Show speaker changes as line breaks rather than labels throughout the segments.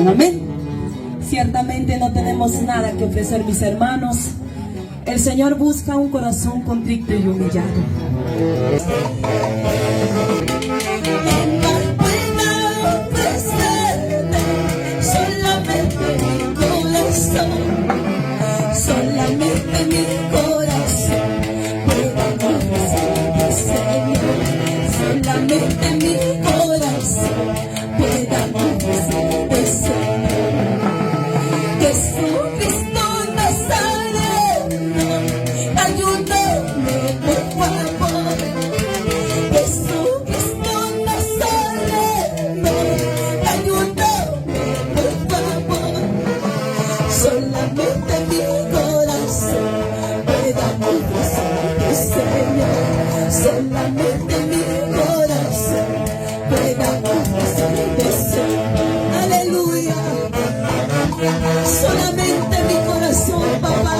Amén. Ciertamente no tenemos nada que ofrecer, mis hermanos. El Señor busca un corazón contrito y humillado.
Solamente mi corazón puede ofrecer, Señor. Solamente mi corazón puede ofrecer, Señor. Jesucristo Nazareno, ayúdame por favor. Jesucristo Nazareno, ayúdame por favor. Solamente mi corazón pueda ofrecerte, Señor. Solamente mi corazón pueda ofrecerte, Señor. Aleluya. Solamente mi corazón, papá.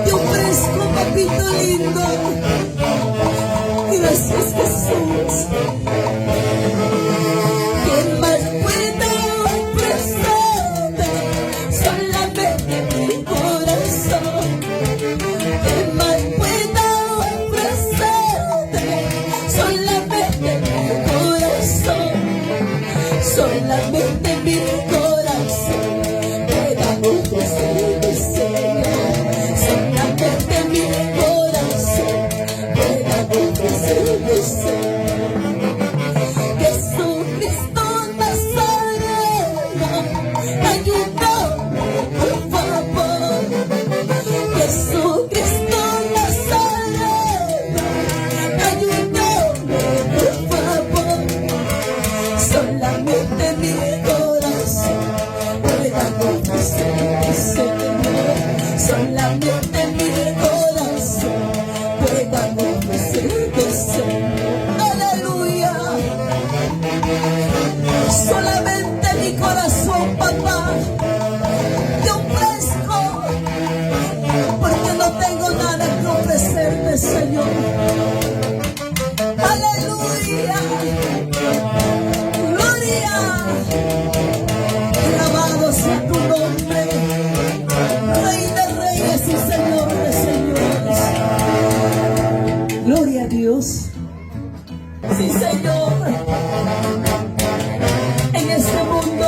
Te ofrezco, papito lindo. Gracias, Jesús. ¿Quién más puede ofrecerte? Solamente mi corazón. ¿Quién más puede ofrecerte? Solamente mi corazón. Solamente mi corazón pueda ofrecerte, Señor. Solamente mi corazón pueda ofrecerte, Señor. Jesucristo Nazareno, ayúdame por favor. Jesucristo Nazareno, ayúdame por favor. Solamente mi corazón pueda ofrecerte, Señor. Solamente mi corazón pueda ofrecerte, Señor. Aleluya. Solamente mi corazón, papá, te ofrezco, porque no tengo nada que ofrecerte, Señor. Aleluya. Gloria. Alabado sea tu nombre, Rey de reyes y Señor de señores. Gloria a Dios. Sí, Señor. En este mundo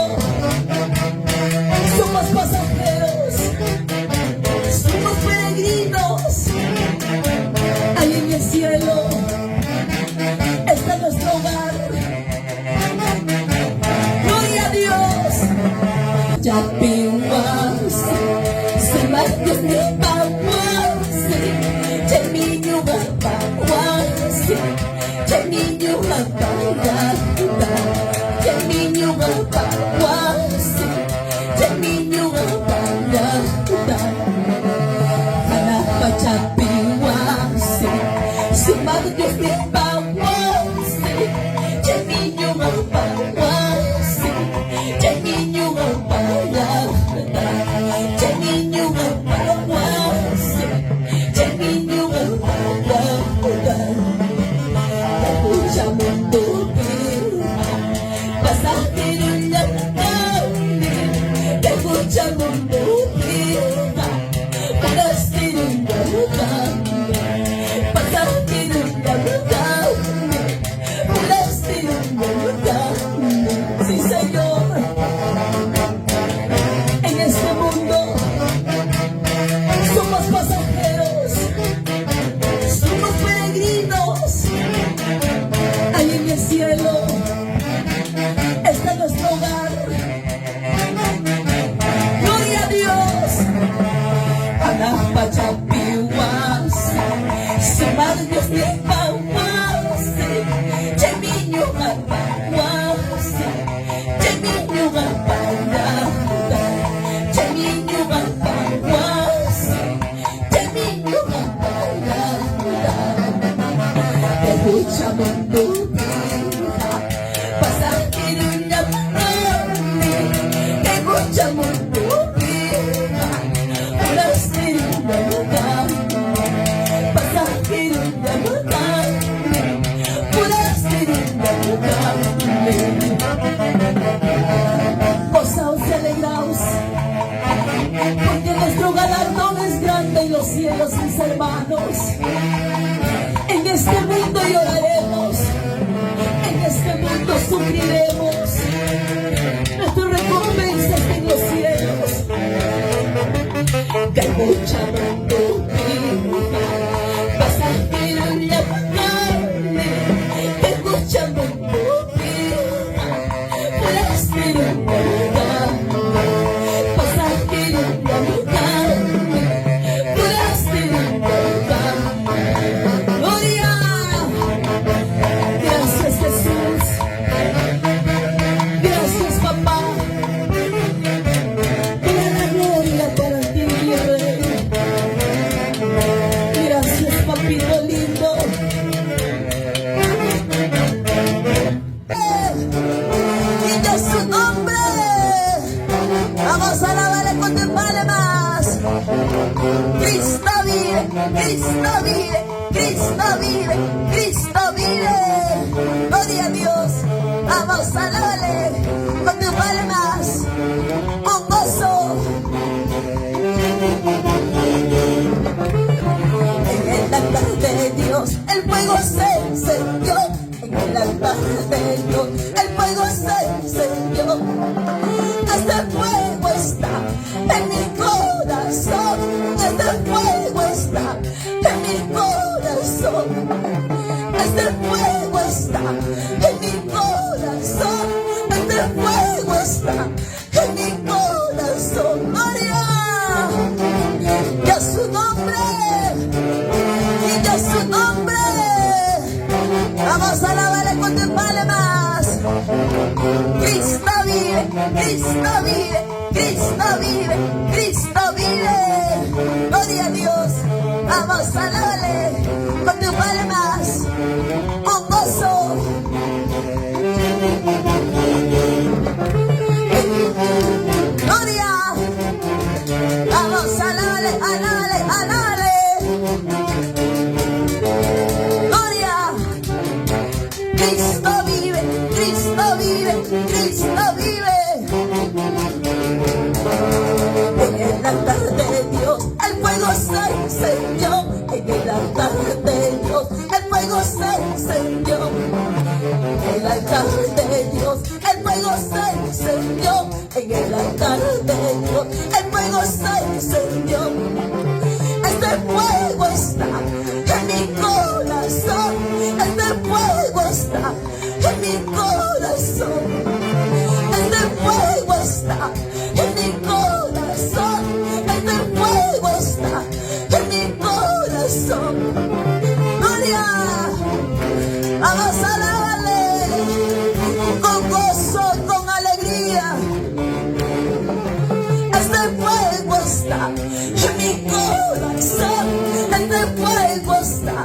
somos pasajeros, somos peregrinos. Ahí en el cielo está nuestro hogar. Gloria a Dios. Ya piwas, se martes ni pawasi, chemiño pawasi, chemiño pawasi, chemiño pawasi, chemiño pawasi. Hanapa cha piwasi, se martes ni pawasi, chemiño pawasi, chemiño pawasi, chemiño pawasi, chemiño pawasi. Escucha mundo, pasajero en la calle,
Dios, mis hermanos. En este mundo lloraremos, en este mundo sufriremos. Nuestra recompensa está en los cielos. Que mucha mentira vas a tirar la carne. Que mucha mentira puedes tirar la carne. Vas a tirar la carne. Puedes tirar la carne. Gloria. Gracias, Jesús. Gracias, papá. Toda la gloria para ti, mi rey. Gracias, papito lindo. Y de su nombre vamos a alabarle con tus palmas. Cristo vive, Cristo vive, Cristo vive, Cristo vive. Gloria a Dios. Vamos a alabarle con tus palmas, con gozo. En el altar de Dios el fuego se encendió. En el altar de Dios el fuego se encendió. Este fuego está en mi corazón. Este fuego está en mi corazón. Este fuego está en mi corazón. Este fuego está en mi corazón. Gloria. Y a su nombre. Y a su nombre. Vamos a alabarle con tus palmas. Cristo vive, Cristo vive, Cristo vive, Cristo vive. Gloria a Dios. Vamos a alabarle con tus palmas, con gozo. Gloria. Vamos a alabarle, alabarle, alabarle. Gloria. Cristo vive, Cristo vive, Cristo vive. En el altar de Dios el fuego se encendió. En el altar de Dios el fuego se encendió. En el altar de Dios el fuego se encendió. En el altar de Dios el fuego se encendió. Este fuego está en mi corazón. Este fuego está en mi corazón. Este fuego está en mi corazón. Este fuego está en mi corazón. Gloria. Vamos a alabarle con gozo y con alegría. Este fuego está en mi corazón. Este fuego está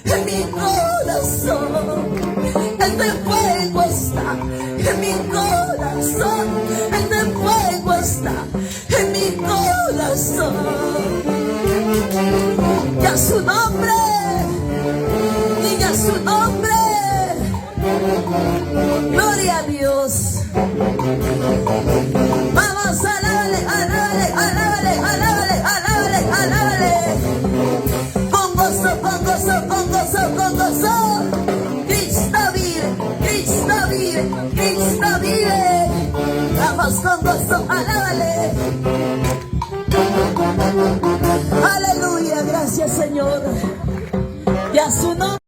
en mi corazón. Este fuego está en mi corazón. Este fuego está en mi corazón. Y a su nombre. Y a su nombre. Gloria a Dios. Vamos a alabarle, alabarle, alabarle, alabarle, alabarle, alabarle. Con gozo, con gozo, con gozo, con gozo. Cristo vive, Cristo vive, Cristo vive. Vamos con gozo, alábale. Aleluya, gracias Señor. Y a su nombre.